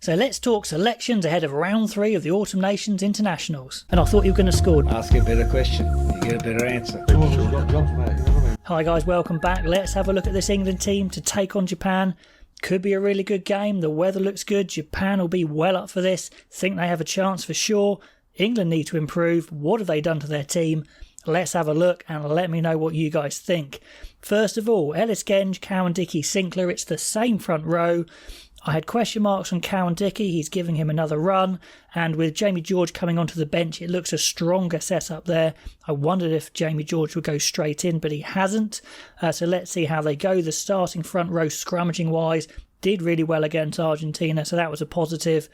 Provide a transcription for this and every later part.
So let's talk selections ahead of round 3 of the Autumn Nations Internationals. And I thought you were going to score. Ask a better question, you get a better answer. Hi guys, welcome back. Let's have a look at this England team to take on Japan. Could be a really good game. The weather looks good. Japan will be well up for this. Think they have a chance for sure. England need to improve. What have they done to their team? Let's have a look and let me know what you guys think. First of all, Ellis Genge, Cowan-Dickie, Sinclair. It's the same front row. I had question marks on Cowan-Dickie. He's giving him another run. And with Jamie George coming onto the bench, it looks a stronger setup there. I wondered if Jamie George would go straight in, but he hasn't. So let's see how they go. The starting front row, scrummaging-wise, did really well against Argentina, so that was a positive.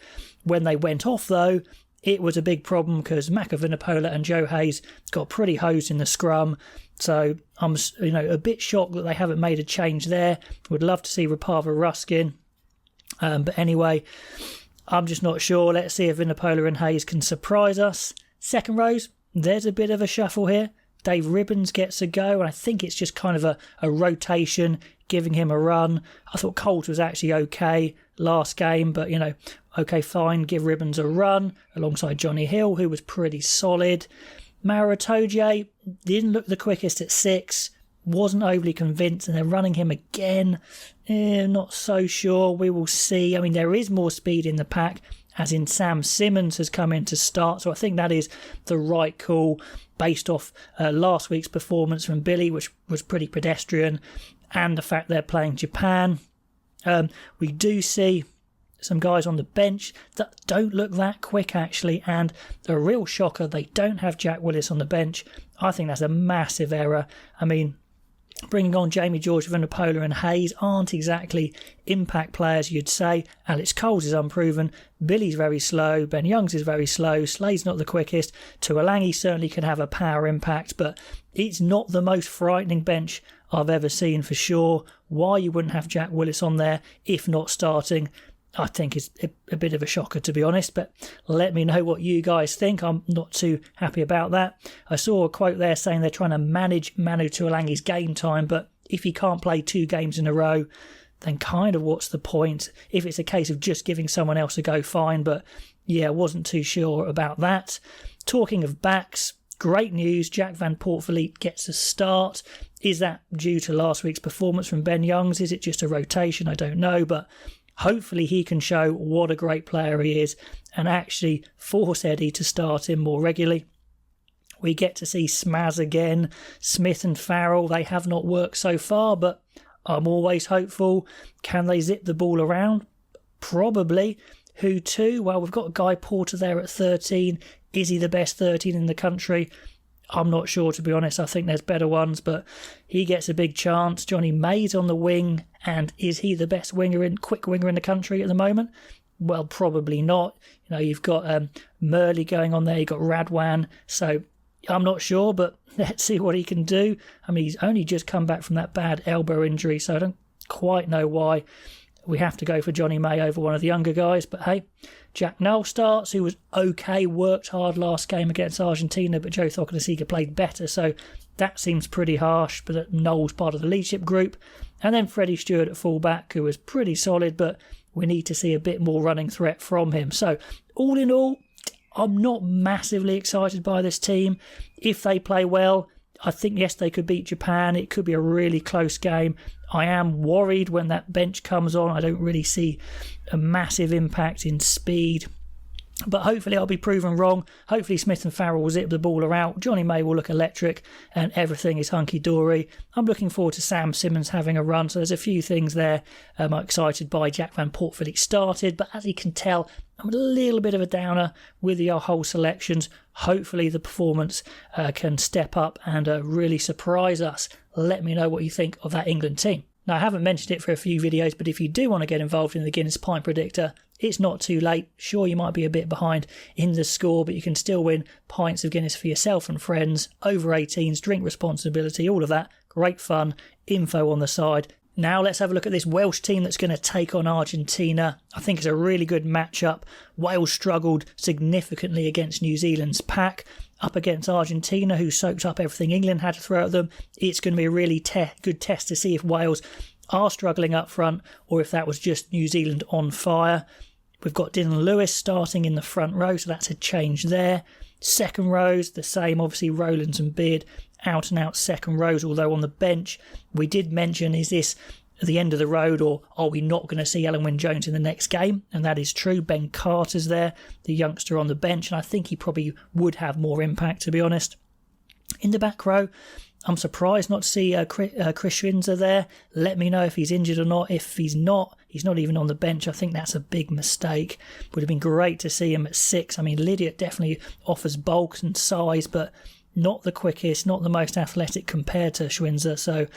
When they went off, though, it was a big problem because Vunipola and Joe Hayes got pretty hosed in the scrum. So I'm a bit shocked that they haven't made a change there. Would love to see Rapava Ruskin. But anyway, I'm just not sure. Let's see if Vunipola and Hayes can surprise us. Second rows, there's a bit of a shuffle here. Dave Ribbons gets a go, and I think it's just kind of a rotation, giving him a run. I thought Colt was actually okay last game, but, okay, fine, give Ribbons a run alongside Johnny Hill, who was pretty solid. Maro Itoje didn't look the quickest at 6, wasn't overly convinced, and they're running him again. Not so sure. We will see. I mean, there is more speed in the pack, as in Sam Simmons has come in to start, so I think that is the right call based off last week's performance from Billy, which was pretty pedestrian, and the fact they're playing Japan. We do see some guys on the bench that don't look that quick, actually, and a real shocker, they don't have Jack Willis on the bench. I think that's a massive error. I mean, bringing on Jamie George, Vunipola and Hayes aren't exactly impact players, you'd say. Alex Coles is unproven. Billy's very slow. Ben Youngs is very slow. Slade's not the quickest. Tuolangi certainly can have a power impact, but it's not the most frightening bench I've ever seen for sure. Why you wouldn't have Jack Willis on there, if not starting, I think is a bit of a shocker, to be honest, but let me know what you guys think. I'm not too happy about that. I saw a quote there saying they're trying to manage Manu Tuolangi's game time, but if he can't play 2 games in a row, then kind of what's the point? If it's a case of just giving someone else a go, fine, but yeah, wasn't too sure about that. Talking of backs, great news, Jack van Poortvliet gets a start. Is that due to last week's performance from Ben Youngs? Is it just a rotation? I don't know, but hopefully he can show what a great player he is and actually force Eddie to start him more regularly. We get to see Smaz again. Smith and Farrell, they have not worked so far, but I'm always hopeful. Can they zip the ball around? Probably. Who to? Well, we've got Guy Porter there at 13. Is he the best 13 in the country? I'm not sure, to be honest. I think there's better ones, but he gets a big chance. Johnny May's on the wing, and is he the best quick winger in the country at the moment? Well, probably not. You've got Murley going on there, you've got Radwan, so I'm not sure, but let's see what he can do. I mean, he's only just come back from that bad elbow injury, so I don't quite know why we have to go for Johnny May over one of the younger guys, but hey, Jack Null starts, who was okay, worked hard last game against Argentina, but Joe Thokanasiga played better, so that seems pretty harsh, but Null's part of the leadership group. And then Freddie Stewart at fullback, who was pretty solid, but we need to see a bit more running threat from him. So all in all, I'm not massively excited by this team. If they play well, I think, yes, they could beat Japan. It could be a really close game. I am worried when that bench comes on. I don't really see a massive impact in speed. But hopefully I'll be proven wrong. Hopefully Smith and Farrell will zip the ball around. Johnny May will look electric and everything is hunky-dory. I'm looking forward to Sam Simmons having a run. So there's a few things there I'm excited by. Jack van Poortvliet started, but as you can tell, I'm a little bit of a downer with the whole selections. Hopefully the performance can step up and really surprise us. Let me know what you think of that England team. Now, I haven't mentioned it for a few videos, but if you do want to get involved in the Guinness Pint Predictor, it's not too late. Sure, you might be a bit behind in the score, but you can still win pints of Guinness for yourself and friends. Over 18s, drink responsibility, all of that. Great fun. Info on the side. Now let's have a look at this Welsh team that's going to take on Argentina. I think it's a really good matchup. Wales struggled significantly against New Zealand's pack. Up against Argentina, who soaked up everything England had to throw at them. It's going to be a really good test to see if Wales are struggling up front or if that was just New Zealand on fire. We've got Dylan Lewis starting in the front row, so that's a change there. Second rows, the same, obviously Rowlands and Beard, out and out second rows, although on the bench, we did mention, is this the end of the road, or are we not going to see Alan Wynne-Jones in the next game? And that is true. Ben Carter's there, the youngster on the bench, and I think he probably would have more impact, to be honest. In the back row, I'm surprised not to see Chris Schwinzer there. Let me know if he's injured or not. If he's not even on the bench. I think that's a big mistake. Would have been great to see him at 6. I mean, Lydiot definitely offers bulk and size, but not the quickest, not the most athletic compared to Schwinzer, so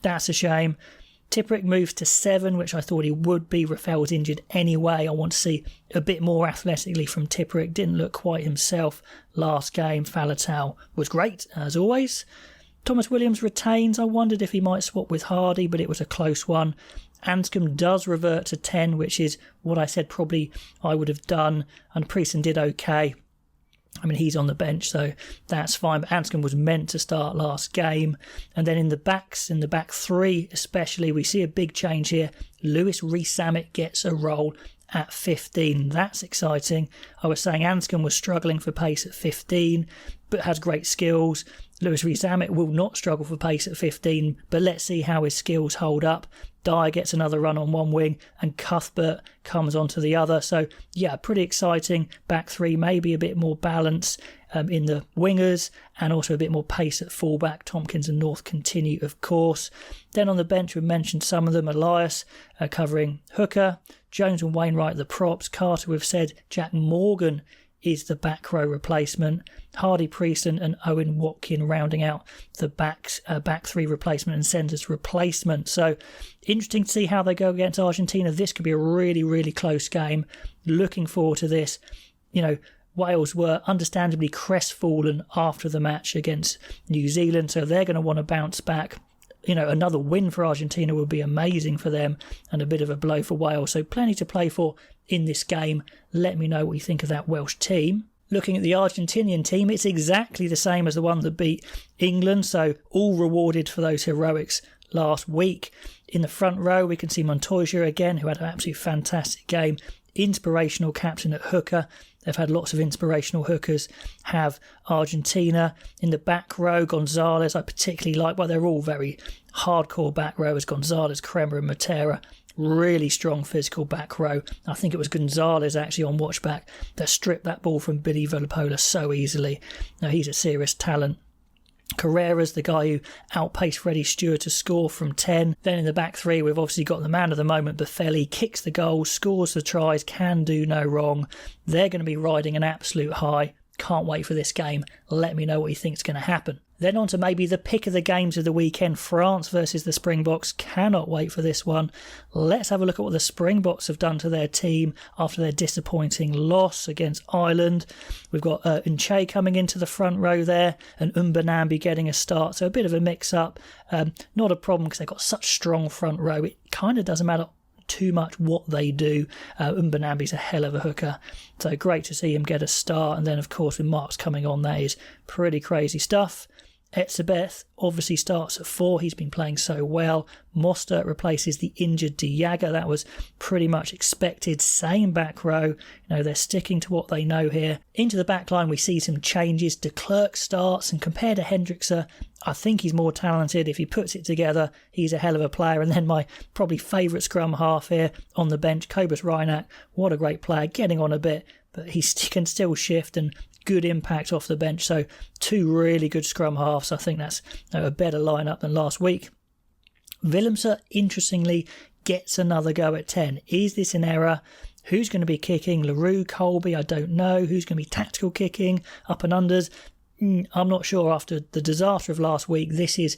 that's a shame. Tipperick moves to 7, which I thought he would be. Rafael was injured anyway. I want to see a bit more athletically from Tipperick. Didn't look quite himself last game. Faletau was great, as always. Thomas Williams retains. I wondered if he might swap with Hardy, but it was a close one. Anscombe does revert to 10, which is what I said probably I would have done, and Prieston did okay. I mean, he's on the bench, so that's fine. But Anscombe was meant to start last game. And then in the back 3 especially, we see a big change here. Lewis Rees-Zammit gets a role at 15. That's exciting. I was saying Anscombe was struggling for pace at 15, but has great skills. Lewis Rees-Zammit will not struggle for pace at 15, but let's see how his skills hold up. Dyer gets another run on one wing and Cuthbert comes onto the other. So yeah, pretty exciting. Back 3, maybe a bit more balance in the wingers and also a bit more pace at fullback. Tompkins and North continue, of course. Then on the bench, we mentioned some of them. Elias covering hooker. Jones and Wainwright the props. Carter, we've said. Jack Morgan is the back row replacement. Hardy, Prieston and Owen Watkin rounding out the back 3 replacement and centres replacement. So interesting to see how they go against Argentina. This could be a really, really close game. Looking forward to this. You know, Wales were understandably crestfallen after the match against New Zealand, so they're going to want to bounce back. You know, another win for Argentina would be amazing for them and a bit of a blow for Wales. So plenty to play for in this game. Let me know what you think of that Welsh team. Looking at the Argentinian team, it's exactly the same as the one that beat England. So all rewarded for those heroics last week. In the front row, we can see Montoya again, who had an absolutely fantastic game. Inspirational captain at hooker. They've had lots of inspirational hookers. Have Argentina. In the back row, Gonzalez I particularly like. Well, they're all very hardcore back rowers. Gonzalez, Kremer and Matera. Really strong physical back row. I think it was Gonzalez actually on watchback that stripped that ball from Billy Vunipola so easily. Now, he's a serious talent. Carrera's the guy who outpaced Freddie Stewart to score from 10. Then in the back 3, we've obviously got the man of the moment, Buffelli, kicks the goals, scores the tries, can do no wrong. They're going to be riding an absolute high. Can't wait for this game. Let me know what you think is going to happen. Then on to maybe the pick of the games of the weekend, France versus the Springboks. Cannot wait for this one. Let's have a look at what the Springboks have done to their team after their disappointing loss against Ireland. We've got Nche coming into the front row there and Mbonambi getting a start. So a bit of a mix-up. Not a problem because they've got such strong front row. It kind of doesn't matter too much what they do. Mbonambi's a hell of a hooker, so great to see him get a start. And then of course with Marks coming on, that is pretty crazy stuff. Etzebeth obviously starts at 4. He's been playing so well. Mostert replaces the injured Diaga. That was pretty much expected. Same back row. You know, they're sticking to what they know here. Into the back line, we see some changes. De Klerk starts, and compared to Hendrickse, I think he's more talented. If he puts it together, he's a hell of a player. And then my probably favourite scrum half here on the bench, Cobus Reinach. What a great player, getting on a bit, but he can still shift and good impact off the bench. So 2 really good scrum halves. I think that's a better lineup than last week. Willemse, interestingly, gets another go at 10. Is this an error? Who's going to be kicking? LaRue, Colby, I don't know. Who's going to be tactical kicking? Up and unders? I'm not sure. After the disaster of last week, this is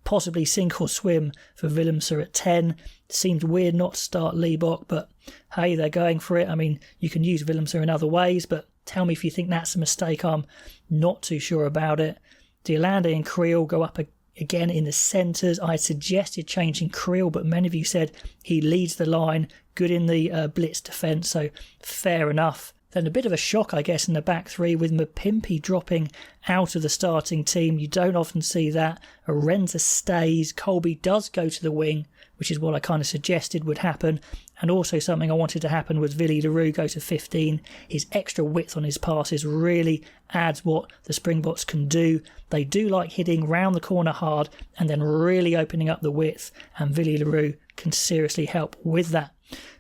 possibly sink or swim for Willemse at 10. Seems weird not to start Liebach, but hey, they're going for it. I mean, you can use Willemse in other ways, but tell me if you think that's a mistake. I'm not too sure about it. De Allende and Creel go up again in the centres. I suggested changing Creel, but many of you said he leads the line, good in the blitz defence, so fair enough. Then a bit of a shock, I guess, in the back 3 with Mapimpi dropping out of the starting team. You don't often see that. Arenza stays. Colby does go to the wing which is what I kind of suggested would happen. And also something I wanted to happen was Willy le Roux go to 15. His extra width on his passes really adds what the Springboks can do. They do like hitting round the corner hard and then really opening up the width, and Willy le Roux can seriously help with that.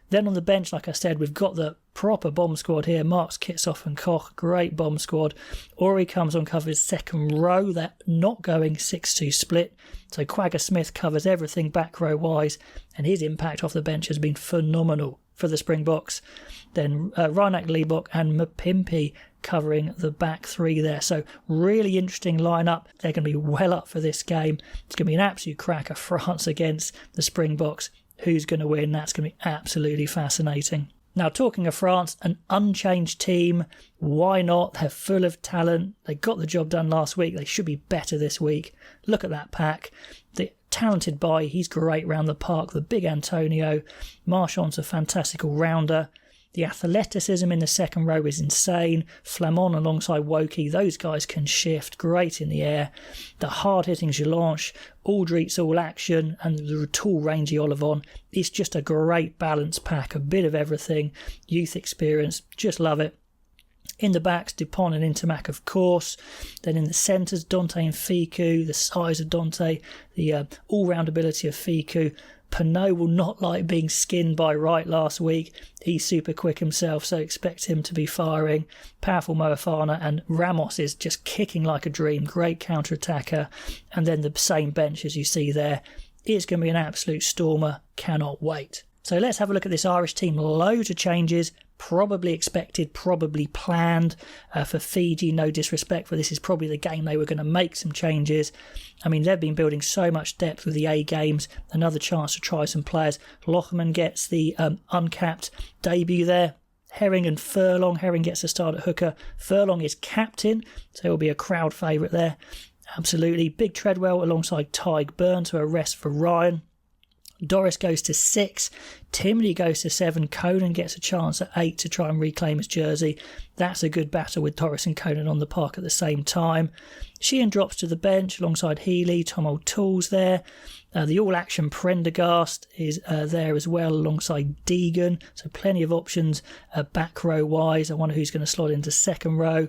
Then on the bench, like I said, we've got the proper bomb squad here. Marks, Kitsoff and Koch, great bomb squad. Ori comes on, covers second row. They're not going 6-2 split. So Quagga Smith covers everything back row wise, and his impact off the bench has been phenomenal for the Springboks. Then Reinach, Liebok and Mapimpi covering the back three there. So really interesting lineup. They're going to be well up for this game. It's going to be an absolute cracker. France against the Springboks. Who's going to win? That's going to be absolutely fascinating. Now, talking of France, an unchanged team. Why not? They're full of talent. They got the job done last week. They should be better this week. Look at that pack. The talented Bai, he's great round the park. The big Antonio. Marchand's a fantastic all-rounder. The athleticism in the second row is insane. Flamand alongside Woki, those guys can shift great in the air. The hard-hitting Gelange, Aldreit's all action, and the tall, rangy Olivon. It's just a great balanced pack, a bit of everything. Youth experience, just love it. In the backs, Dupont and Intermac, of course. Then in the centres, Dante and Fiku, the size of Dante, the all-round ability of Fiku. Pinot will not like being skinned by Wright last week. He's super quick himself, so expect him to be firing. Powerful Moefana, and Ramos is just kicking like a dream. Great counter-attacker. And then the same bench as you see there. It's going to be an absolute stormer. Cannot wait. So let's have a look at this Irish team. Loads of changes. Probably expected, probably planned. For Fiji, no disrespect, for this is probably the game they were going to make some changes. I mean, they've been building so much depth with the A games. Another chance to try some players. Lochman gets the uncapped debut there. Herring and Furlong. Herring gets a start at hooker. Furlong is captain, so he'll be a crowd favourite there. Absolutely. Big Treadwell alongside Tyg Byrne to a rest for Ryan. Doris goes to 6, Timley goes to 7, Conan gets a chance at 8 to try and reclaim his jersey. That's a good battle with Doris and Conan on the park at the same time. Sheehan drops to the bench alongside Healy, Tom O'Toole's there. The all-action Prendergast is there as well alongside Deegan, so plenty of options back row-wise. I wonder who's going to slot into second row.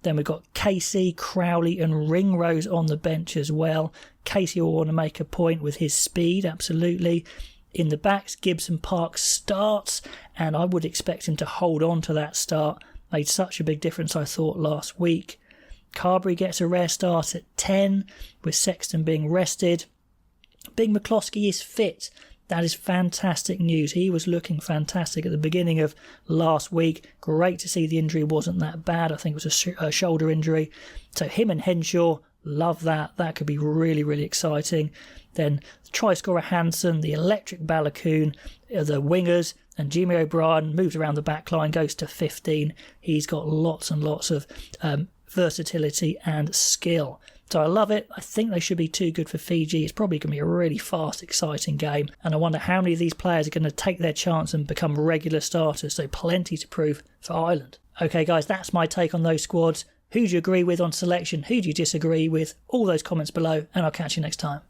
Then we've got Casey, Crowley and Ringrose on the bench as well. Casey will want to make a point with his speed, absolutely. In the backs, Gibson Park starts, and I would expect him to hold on to that start. Made such a big difference, I thought, last week. Carberry gets a rare start at 10, with Sexton being rested. Big McCloskey is fit. That is fantastic news. He was looking fantastic at the beginning of last week. Great to see the injury wasn't that bad. I think it was a shoulder injury. So him and Henshaw, love that. That could be really, really exciting. Then the try scorer Hansen, the electric Balakoon, the wingers, and Jimmy O'Brien moves around the back line, goes to 15. He's got lots and lots of versatility and skill. So I love it. I think they should be too good for Fiji. It's probably going to be a really fast, exciting game. And I wonder how many of these players are going to take their chance and become regular starters. So plenty to prove for Ireland. Okay, guys, that's my take on those squads. Who do you agree with on selection? Who do you disagree with? All those comments below, and I'll catch you next time.